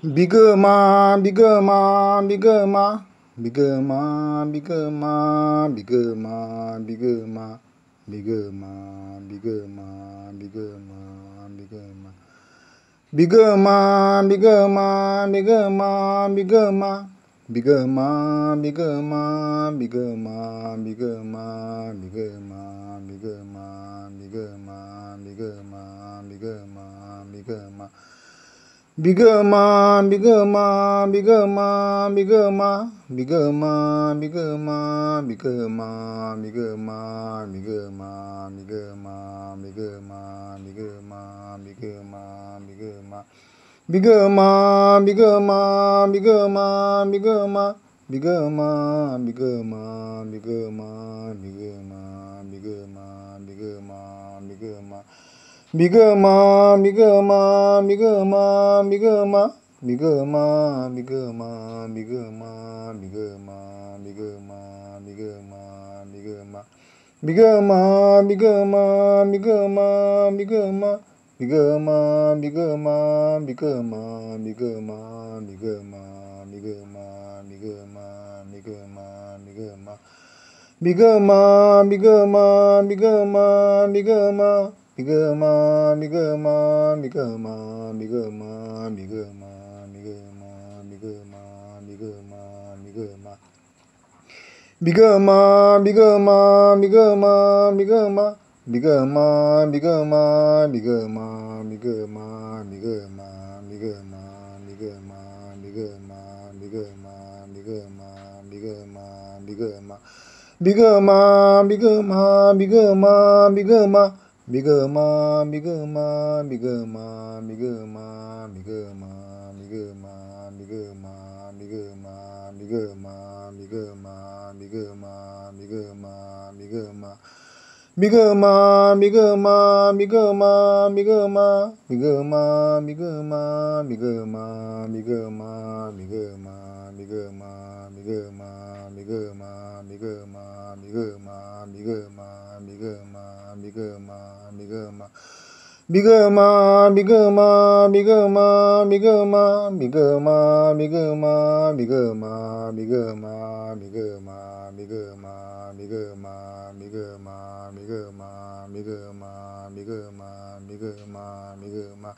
Bigama, bigama, bigama, bigama, bigama, bigama, bigama, bigama, bigama, bigama, bigama. Bigama, bigama, bigama, bigama, bigama, bigama, bigama, bigama, bigama, bigama, bigama, bigama, bigama, bigama. Bigama, bigama, bigama, bigama, bigama, bigama, bigama, bigama, bigama, bigama, bigama, bigama, bigama, bigama. Bigama, bigama, bigama, bigama, bigama, bigama, bigama, bigama, bigama, bigama, bigama. Bigama, bigama, bigama, bigama, bigama, bigama, bigama, bigama, bigama, bigama, bigama. Bigama, bigama, bigama, bigama, bigama, bigama, bigama, bigama, bigama, bigama, bigama, bigama, bigama. Bigama, bigama, bigama, bigama, bigama, bigama, bigama, bigama, bigama, bigama, bigama, bigama, bigama. Bigama, bigama, bigama, bigama, bigama, bigama, bigama, bigama, bigama, bigama, bigama, bigama, bigama, bigama, bigama, bigama. Bigama, bigama, bigama, bigama, bigama, bigama, bigama, bigama, bigama, bigama, bigama, bigama, bigama, bigama, bigama, bigama, bigama. Bigama, bigama, bigama, bigama, bigama, bigama, bigama, bigama, bigama, bigama, bigama, bigama, bigama, bigama, bigama, bigama, bigama, bigama. Bigama, bigama, bigama, bigama, bigama, bigama, bigama, bigama, bigama, bigama, bigama, bigama, bigama, bigama, bigama, bigama, bigama.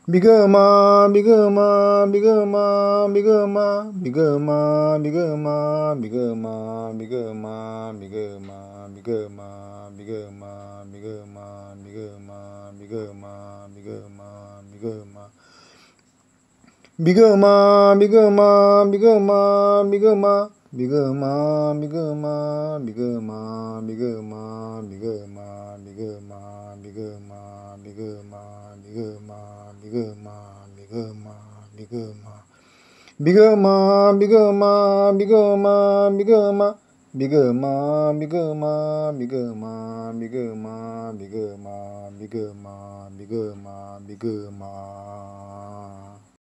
Bigama, bigama, bigama, bigama, bigama, bigama, bigama, bigama, bigama, bigama, bigama, bigama, bigama, bigama, bigama, bigama. Bigama, bigama, bigama, bigama, bigama, bigama, bigama, bigama, bigama, bigama, bigama, bigama, bigama, bigama, bigama, bigama. Bigama, bigama, bigama, bigama, bigama, bigama, bigama, bigama, bigama, bigama, bigama, bigama.